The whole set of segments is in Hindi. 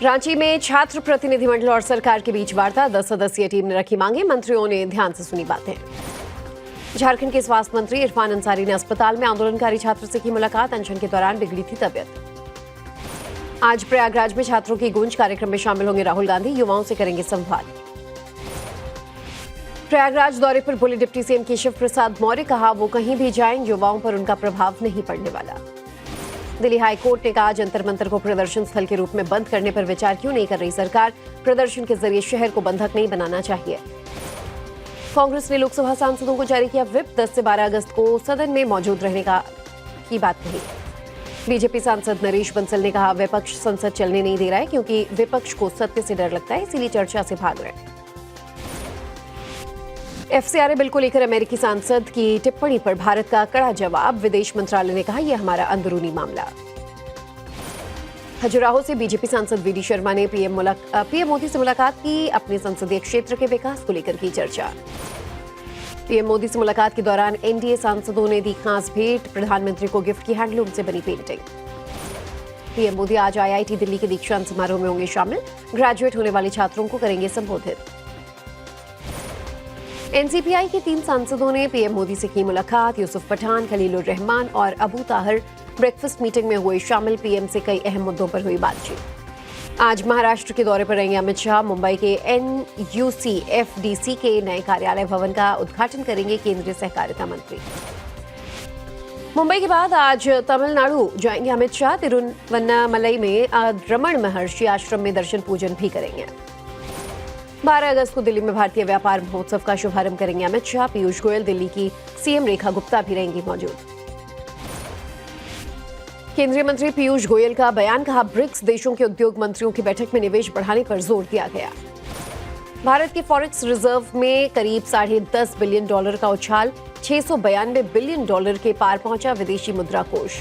रांची में छात्र प्रतिनिधिमंडल और सरकार के बीच वार्ता। 10 सदस्यीय टीम ने रखी मांगे, मंत्रियों ने ध्यान से सुनी बातें। झारखंड के स्वास्थ्य मंत्री इरफान अंसारी ने अस्पताल में आंदोलनकारी छात्र से की मुलाकात। अनशन के दौरान बिगड़ी थी तबियत। आज प्रयागराज में छात्रों की गूंज कार्यक्रम में शामिल होंगे राहुल गांधी, युवाओं से करेंगे संवाद। प्रयागराज दौरे पर बोले डिप्टी सीएम केशव प्रसाद मौर्य, कहा वो कहीं भी जाएं युवाओं पर उनका प्रभाव नहीं पड़ने वाला। दिल्ली हाईकोर्ट ने कहा जंतर मंतर को प्रदर्शन स्थल के रूप में बंद करने पर विचार क्यों नहीं कर रही सरकार, प्रदर्शन के जरिए शहर को बंधक नहीं बनाना चाहिए। कांग्रेस ने लोकसभा सांसदों को जारी किया व्हिप, 10 से 12 अगस्त को सदन में मौजूद रहने की बात कही। बीजेपी सांसद नरेश बंसल ने कहा विपक्ष संसद चलने नहीं दे रहा है क्योंकि विपक्ष को सत्य से डर लगता है, इसीलिए चर्चा से भाग रहे हैं। एफसीआरए बिल को लेकर अमेरिकी सांसद की टिप्पणी पर भारत का कड़ा जवाब। विदेश मंत्रालय ने कहा यह हमारा अंदरूनी मामला। खजुराहो से बीजेपी सांसद वीडी शर्मा ने पीएम मोदी से मुलाकात की, अपने संसदीय क्षेत्र के विकास को लेकर की चर्चा। पीएम मोदी से मुलाकात के दौरान एनडीए सांसदों ने दी खास भेंट, प्रधानमंत्री को गिफ्ट की हैंडलूम से बनी पेंटिंग। पीएम मोदी आज आईआईटी दिल्ली के दीक्षांत समारोह में होंगे शामिल, ग्रेजुएट होने वाले छात्रों को करेंगे संबोधित। एनसीपीआई के 3 सांसदों ने पीएम मोदी से की मुलाकात। यूसुफ पठान, खलीलुर रहमान और अबू ताहिर ब्रेकफास्ट मीटिंग में हुए शामिल। पीएम से कई अहम मुद्दों पर हुई बातचीत। आज महाराष्ट्र के दौरे पर रहेंगे अमित शाह। मुंबई के NUCFDC के नए कार्यालय भवन का उद्घाटन करेंगे केंद्रीय सहकारिता मंत्री। मुंबई के बाद आज तमिलनाडु जाएंगे अमित शाह। तिरुवन्नामलई में रमण महर्षि आश्रम में दर्शन पूजन भी करेंगे। 12 अगस्त को दिल्ली में भारतीय व्यापार महोत्सव का शुभारंभ करेंगे अमित शाह। पीयूष गोयल, दिल्ली की सीएम रेखा गुप्ता भी रहेंगी मौजूद। केंद्रीय मंत्री पीयूष गोयल का बयान, कहा ब्रिक्स देशों के उद्योग मंत्रियों की बैठक में निवेश बढ़ाने पर जोर दिया गया। भारत के फॉरेक्स रिजर्व में करीब $10.5 बिलियन का उछाल, $692 बिलियन के पार पहुंचा विदेशी मुद्रा कोष।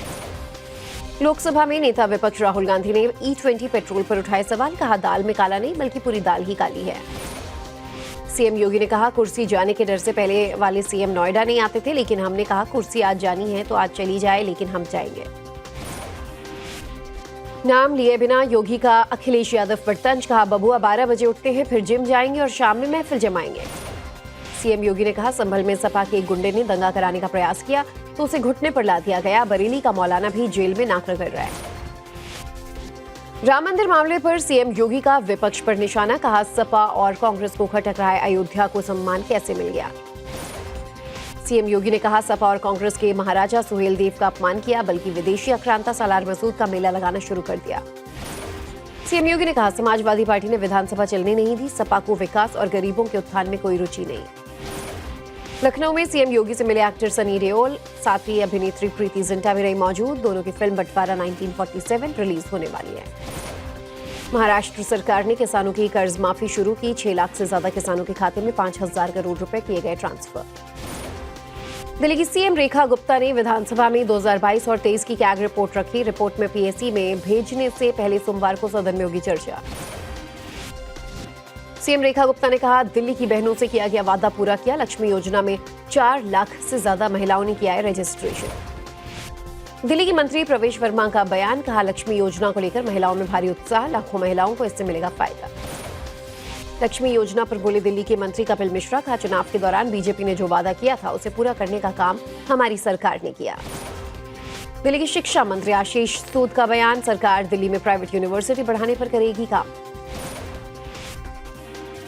लोकसभा में नेता विपक्ष राहुल गांधी ने E20 पेट्रोल पर उठाए सवाल, कहा दाल में काला नहीं बल्कि पूरी दाल ही काली है। सीएम योगी ने कहा कुर्सी जाने के डर से पहले वाले सीएम नोएडा नहीं आते थे, लेकिन हमने कहा कुर्सी आज जानी है तो आज चली जाए, लेकिन हम जाएंगे। नाम लिए बिना योगी का अखिलेश यादव पर तंज, कहा बबुआ 12 बजे उठते हैं, फिर जिम जाएंगे और शाम में महफिल जमाएंगे। सीएम योगी ने कहा संभल में सपा के एक गुंडे ने दंगा कराने का प्रयास किया तो उसे घुटने पर ला दिया गया। बरेली का मौलाना भी जेल में नाक रगड़ रहा है। राम मंदिर मामले पर सीएम योगी का विपक्ष पर निशाना, कहा सपा और कांग्रेस को खटक रहा है अयोध्या को सम्मान कैसे मिल गया। सीएम योगी ने कहा सपा और कांग्रेस के महाराजा सुहेल देव का अपमान किया, बल्कि विदेशी आक्रांता सालार मसूद का मेला लगाना शुरू कर दिया। सीएम योगी ने कहा समाजवादी पार्टी ने विधानसभा चलने नहीं दी, सपा को विकास और गरीबों के उत्थान में कोई रुचि नहीं। लखनऊ में सीएम योगी से मिले एक्टर सनी देओल, साथी अभिनेत्री प्रीति जिंटा भी रही मौजूद। दोनों की फिल्म बंटवारा 1947 रिलीज होने वाली है। महाराष्ट्र सरकार ने किसानों की कर्ज माफी शुरू की। 6 लाख से ज्यादा किसानों के खाते में 5,000 करोड़ रुपए किए गए ट्रांसफर। दिल्ली की सीएम रेखा गुप्ता ने विधानसभा में 2022 और 23 की कैग रिपोर्ट रखी। रिपोर्ट में पीएससी में भेजने से पहले सोमवार को सदन में होगी चर्चा। सीएम रेखा गुप्ता ने कहा दिल्ली की बहनों से किया गया वादा पूरा किया। लक्ष्मी योजना में 4 लाख से ज्यादा महिलाओं ने किया है रजिस्ट्रेशन। दिल्ली की मंत्री प्रवेश वर्मा का बयान, कहा लक्ष्मी योजना को लेकर महिलाओं में भारी उत्साह, लाखों महिलाओं को इससे मिलेगा फायदा। लक्ष्मी योजना पर बोले दिल्ली के मंत्री कपिल मिश्रा, कहा चुनाव के दौरान बीजेपी ने जो वादा किया था उसे पूरा करने का काम हमारी सरकार ने किया। दिल्ली के शिक्षा मंत्री आशीष सूद का बयान, सरकार दिल्ली में प्राइवेट यूनिवर्सिटी बढ़ाने पर करेगी काम।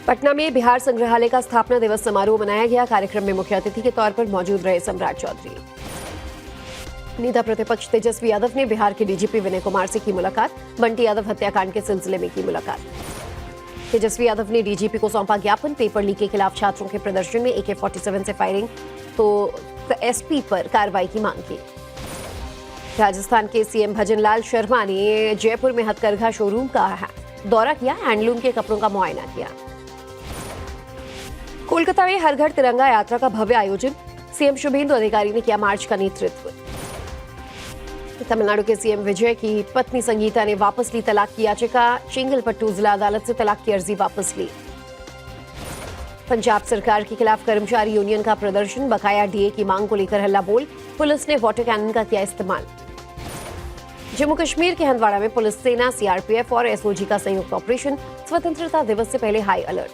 पटना में बिहार संग्रहालय का स्थापना दिवस समारोह मनाया गया। कार्यक्रम में मुख्य अतिथि के तौर पर मौजूद रहे सम्राट चौधरी। नेता प्रतिपक्ष तेजस्वी यादव ने बिहार के डीजीपी विनय कुमार से की मुलाकात। बंटी यादव हत्याकांड के सिलसिले में की मुलाकात। तेजस्वी यादव ने डीजीपी को सौंपा ज्ञापन। पेपर लीक के खिलाफ छात्रों के प्रदर्शन में AK-47 से फायरिंग तो एसपी पर कार्रवाई की मांग की। राजस्थान के सीएम भजनलाल शर्मा ने जयपुर में हथकरघा शोरूम का दौरा किया, हैंडलूम के कपड़ों का मुआयना किया। कोलकाता में हर घर तिरंगा यात्रा का भव्य आयोजन। सीएम शुभेंदु अधिकारी ने किया मार्च का नेतृत्व। तमिलनाडु के सीएम विजय की पत्नी संगीता ने वापस ली तलाक की याचिका। चेंगलपट्टू जिला अदालत से तलाक की अर्जी वापस ली। पंजाब सरकार के खिलाफ कर्मचारी यूनियन का प्रदर्शन। बकाया डीए की मांग को लेकर हल्ला बोल। पुलिस ने वाटर कैनन का किया इस्तेमाल। जम्मू कश्मीर के हंदवाड़ा में पुलिस सेना, सीआरपीएफ और एसओजी का संयुक्त ऑपरेशन, स्वतंत्रता दिवस से पहले हाई अलर्ट।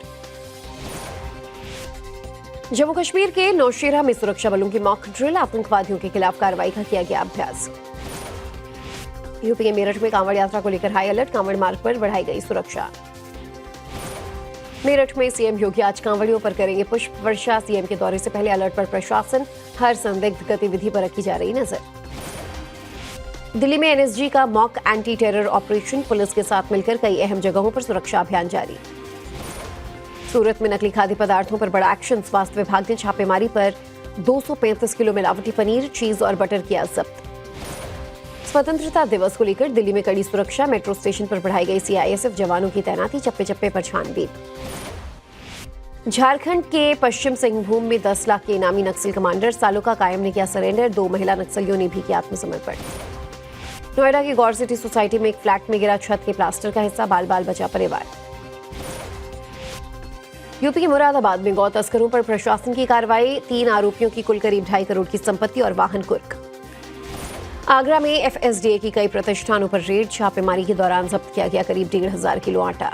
जम्मू कश्मीर के नौशेरा में सुरक्षा बलों की मॉक ड्रिल, आतंकवादियों के खिलाफ कार्रवाई का किया गया अभ्यास। यूपी के मेरठ में कांवड़ यात्रा को लेकर हाई अलर्ट, कांवड़ मार्ग पर बढ़ाई गई सुरक्षा। मेरठ में सीएम योगी आज कांवड़ियों पर करेंगे पुष्प वर्षा, सीएम के दौरे से पहले अलर्ट पर प्रशासन, हर संदिग्ध गतिविधि पर रखी जा रही नजर। दिल्ली में एनएसजी का mock anti terror operation, police के साथ मिलकर कई अहम जगहों पर सुरक्षा अभियान जारी। सूरत में नकली खाद्य पदार्थों पर बड़ा एक्शन, स्वास्थ्य विभाग ने छापेमारी पर 235 किलो मिलावटी पनीर, चीज और बटर किया जब्त। स्वतंत्रता दिवस को लेकर दिल्ली में कड़ी सुरक्षा, मेट्रो स्टेशन पर बढ़ाई गई सीआईएसएफ जवानों की तैनाती, चप्पे चप्पे पर छानबीन। झारखंड के पश्चिम सिंहभूम में 10 लाख के इनामी नक्सल कमांडर सालुका कायम ने किया सरेंडर, 2 महिला नक्सलियों ने भी किया आत्मसमर्पण। नोएडा की गौर सिटी सोसाइटी में एक फ्लैट में गिरा छत के प्लास्टर का हिस्सा, बाल बाल बचा परिवार। यूपी के मुरादाबाद में गौ तस्करों पर प्रशासन की कार्रवाई, 3 आरोपियों की कुल करीब 2.5 करोड़ की संपत्ति और वाहन कुर्क। आगरा में एफएसडीए की कई प्रतिष्ठानों पर रेड, छापेमारी के दौरान जब्त किया गया करीब 1,500 किलो आटा।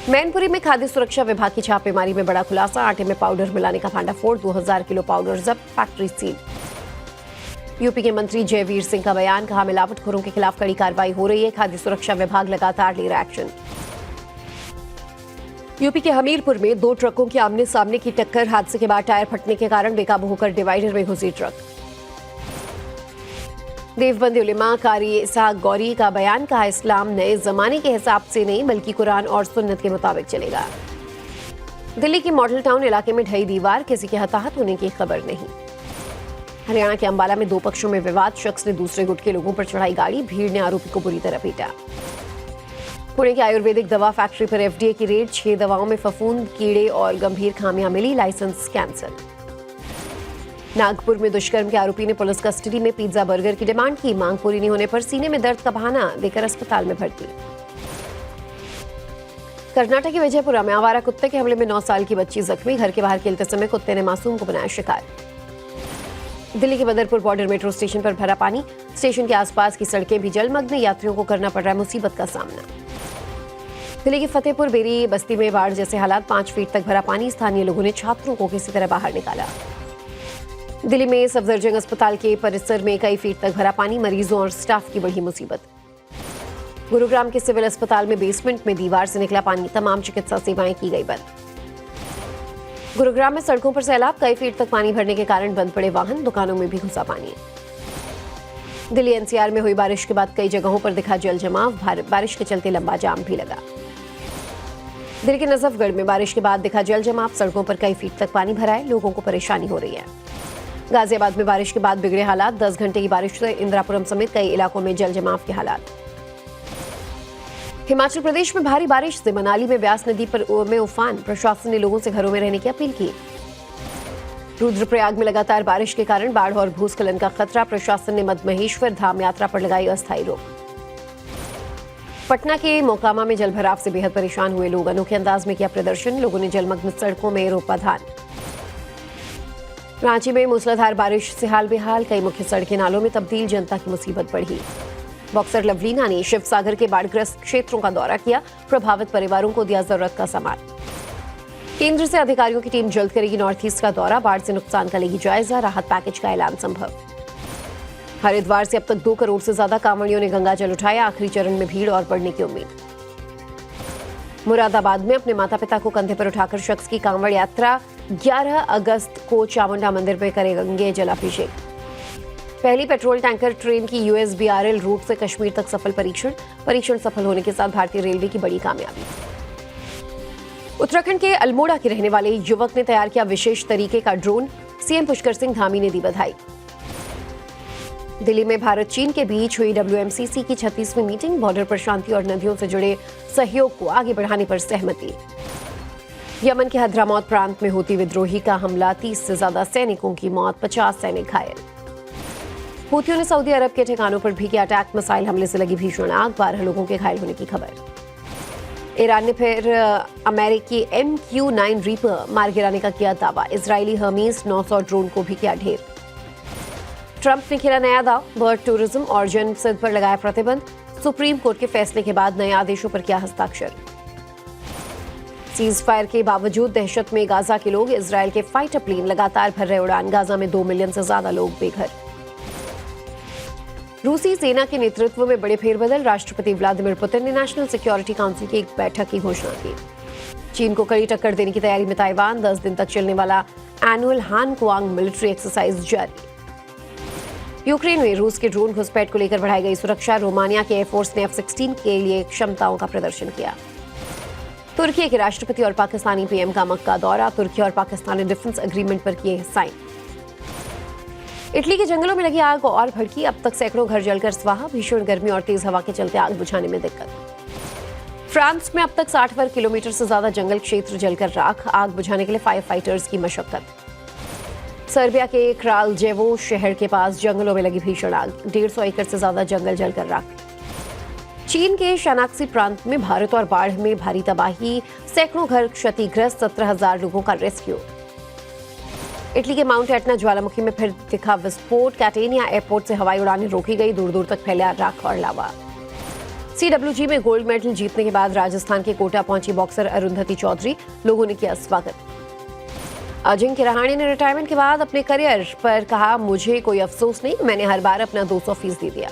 मैनपुरी में खाद्य सुरक्षा विभाग की छापेमारी में बड़ा खुलासा, आटे में पाउडर मिलाने का भांडाफोड़, 2,000 किलो पाउडर जब्त, फैक्ट्री सील। यूपी के मंत्री जयवीर सिंह का बयान, कहा मिलावटखोरों के खिलाफ कड़ी कार्रवाई हो रही है, खाद्य सुरक्षा विभाग लगातार ले रहा एक्शन। यूपी के हमीरपुर में 2 ट्रकों की आमने सामने की टक्कर, हादसे के बाद टायर फटने के कारण बेकाबू होकर डिवाइडर में घुसी ट्रक। देवबंदी उलेमा कारी इसहाक गौरी का बयान, कहा इस्लाम नए जमाने के हिसाब से नहीं बल्कि कुरान और सुन्नत के मुताबिक चलेगा। दिल्ली के मॉडल टाउन इलाके में ढही दीवार, किसी के हताहत होने की खबर नहीं। हरियाणा के अंबाला में 2 पक्षों में विवाद, शख्स ने दूसरे गुट के लोगों पर चढ़ाई गाड़ी, भीड़ ने आरोपी को बुरी तरह पीटा। पुणे की आयुर्वेदिक दवा फैक्ट्री पर एफडीए की रेड, 6 दवाओं में फफूंद, कीड़े और गंभीर खामियां मिली, लाइसेंस कैंसिल। नागपुर में दुष्कर्म के आरोपी ने पुलिस कस्टडी में पिज्जा बर्गर की डिमांड की, मांग पूरी नहीं होने पर सीने में दर्द का बहाना देकर अस्पताल में भर्ती। कर्नाटक के विजयपुरा में आवारा कुत्ते के हमले में 9 साल की बच्ची जख्मी, घर के बाहर खेलते समय कुत्ते ने मासूम को बनाया शिकार। दिल्ली के बदरपुर बॉर्डर मेट्रो स्टेशन पर भरा पानी, स्टेशन के आसपास की सड़कें भी जलमग्न, यात्रियों को करना पड़ रहा है मुसीबत का सामना। दिल्ली के फतेहपुर बेरी बस्ती में बाढ़ जैसे हालात, 5 फीट तक भरा पानी, स्थानीय लोगों ने छात्रों को किसी तरह बाहर निकाला। दिल्ली में सफदरजंग अस्पताल के परिसर में कई फीट तक भरा पानी, मरीजों और स्टाफ की बढ़ी मुसीबत। गुरुग्राम के सिविल अस्पताल में बेसमेंट में दीवार से निकला पानी, तमाम चिकित्सा सेवाएं की गई बंद। गुरुग्राम में सड़कों पर सैलाब, कई फीट तक पानी भरने के कारण बंद पड़े वाहन, दुकानों में भी घुसा पानी। दिल्ली एनसीआर में हुई बारिश के बाद कई जगहों पर दिखा जल जमाव, बारिश के चलते लंबा जाम भी लगा। दिल्ली के नजफगढ़ में बारिश के बाद दिखा जल जमाव, सड़कों पर कई फीट तक पानी भरा है, लोगों को परेशानी हो रही है। गाजियाबाद में बारिश के बाद बिगड़े हालात, 10 घंटे की बारिश से इंदिरापुरम समेत कई इलाकों में जल जमाव के हालात। हिमाचल प्रदेश में भारी बारिश से मनाली में ब्यास नदी पर में उफान, प्रशासन ने लोगों से घरों में रहने की अपील की। रुद्रप्रयाग में लगातार बारिश के कारण बाढ़ और भूस्खलन का खतरा, प्रशासन ने मद्महेश्वर धाम यात्रा पर लगाई अस्थायी रोक। पटना के मोकामा में जलभराव से बेहद परेशान हुए लोग, अनोखे अंदाज में किया प्रदर्शन, लोगों ने जलमग्न सड़कों में रोपा धान। रांची में मूसलाधार बारिश से हाल बेहाल, कई मुख्य सड़कें नालों में तब्दील, जनता की मुसीबत बढ़ी। बॉक्सर लवलीना ने शिवसागर के बाढ़ग्रस्त क्षेत्रों का दौरा किया, प्रभावित परिवारों को दिया जरूरत का सामान। केंद्र से अधिकारियों की टीम जल्द करेगी नॉर्थ ईस्ट का दौरा, बाढ़ से नुकसान का लेगी जायजा, राहत पैकेज का ऐलान संभव। हरिद्वार से अब तक 2 करोड़ से ज्यादा कांवड़ियों ने गंगा जल उठाया, आखिरी चरण में भीड़ और बढ़ने की उम्मीद। मुरादाबाद में अपने माता पिता को कंधे पर उठाकर शख्स की कांवड़ यात्रा, 11 अगस्त को चामुंडा मंदिर में करेंगे जलाभिषेक। पहली पेट्रोल टैंकर ट्रेन की यूएसबीआरएल रूट से कश्मीर तक सफल परीक्षण सफल होने के साथ भारतीय रेलवे की बड़ी कामयाबी। उत्तराखंड के अल्मोड़ा के रहने वाले युवक ने तैयार किया विशेष तरीके का ड्रोन, सीएम पुष्कर सिंह धामी ने दी बधाई। दिल्ली में भारत चीन के बीच हुई WMCC की 36वीं मीटिंग, बॉर्डर पर शांति और नदियों से जुड़े सहयोग को आगे बढ़ाने पर सहमति। यमन के हद्रामौत प्रांत में होती विद्रोही का हमला, 30 से ज्यादा सैनिकों की मौत, 50 सैनिक घायल। हूथियों ने सऊदी अरब के ठिकानों पर भी किया अटैक, मिसाइल हमले से लगी भीषण आग, 12 लोगों के घायल होने की खबर। ईरान ने फिर अमेरिकी MQ-9 रीपर मार गिराने का किया दावा, इजरायली हर्मीज 900 ड्रोन को भी किया ढेर। ट्रंप ने खेला नया दांव, बर्ड टूरिज्म और जनसंघ पर लगाया प्रतिबंध। सुप्रीम कोर्ट के फैसले के बाद नए आदेशों पर किया हस्ताक्षर। सीज फायर के बावजूद दहशत में गाजा के लोग, इजरायल के फाइटर प्लेन लगातार भर रहे उड़ान। गाजा में 2 मिलियन से ज्यादा लोग बेघर। रूसी सेना के नेतृत्व में बड़े फेरबदल, राष्ट्रपति व्लादिमीर पुतिन ने नेशनल सिक्योरिटी काउंसिल की एक बैठक की घोषणा की। चीन को कड़ी टक्कर देने की तैयारी में ताइवान, 10 दिन तक चलने वाला एनुअल हान क्वांग मिलिट्री एक्सरसाइज जारी। यूक्रेन में रूस के ड्रोन घुसपैठ को लेकर बढ़ाई गई सुरक्षा। रोमानिया के एयरफोर्स ने F-16 के लिए क्षमताओं का प्रदर्शन किया। तुर्की के राष्ट्रपति और पाकिस्तानी पीएम का मक्का दौरा, तुर्की और पाकिस्तान ने डिफेंस एग्रीमेंट पर किए साइन। इटली के जंगलों में लगी आग और भड़की, अब तक सैकड़ों घर जलकर स्वाहा। भीषण गर्मी और तेज हवा के चलते आग बुझाने में दिक्कत। फ्रांस में अब तक 60 वर्ग किलोमीटर से ज्यादा जंगल क्षेत्र जलकर राख, आग बुझाने के लिए फायर फाइटर्स की मशक्कत। सर्बिया के क्रालजेवो शहर के पास जंगलों में लगी भीषण आग, 150 एकड़ से ज्यादा जंगल जलकर राख। चीन के शानाक्सी प्रांत में भारत और बाढ़ में भारी तबाही, सैकड़ों घर क्षतिग्रस्त, 17,000 लोगों का रेस्क्यू। इटली के माउंट एटना ज्वालामुखी में फिर दिखा विस्फोट, कैटेनिया एयरपोर्ट से हवाई उड़ानें रोकी गई, दूर दूर तक फैला राख और लावा। CWG में गोल्ड मेडल जीतने के बाद राजस्थान के कोटा पहुंची बॉक्सर अरुंधति चौधरी, लोगों ने किया स्वागत। अजिंक्य रहाणे ने रिटायरमेंट के बाद अपने करियर पर कहा, मुझे कोई अफसोस नहीं, मैंने हर बार अपना 200% दिया।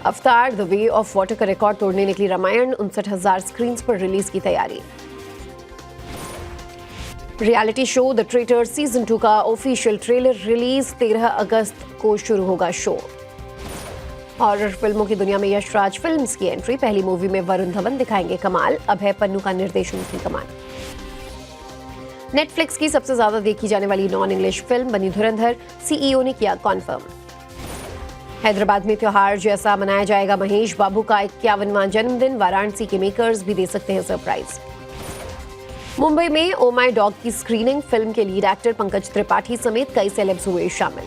अवतार द वे ऑफ वाटर का रिकॉर्ड तोड़ने निकली रामायण, 59,000 स्क्रीन पर रिलीज की तैयारी। Reality show the traitor season 2 का ऑफिशियल ट्रेलर रिलीज, 13 अगस्त को शुरू होगा शो। हॉरर फिल्मों की दुनिया में यशराज फिल्म्स की एंट्री, पहली मूवी में वरुण धवन दिखाएंगे कमाल, अभय पन्नू का निर्देशन की कमान। नेटफ्लिक्स की सबसे ज्यादा देखी जाने वाली नॉन इंग्लिश फिल्म बनी धुरंधर, CEO ने किया कॉन्फर्म। हैदराबाद में त्योहार जैसा मनाया जाएगा महेश बाबू का 51वां जन्मदिन, वाराणसी के मेकर्स भी दे सकते हैं सरप्राइज। मुंबई में ओ माय डॉग की स्क्रीनिंग, फिल्म के लीड एक्टर पंकज त्रिपाठी समेत कई सेलेब्स हुए शामिल।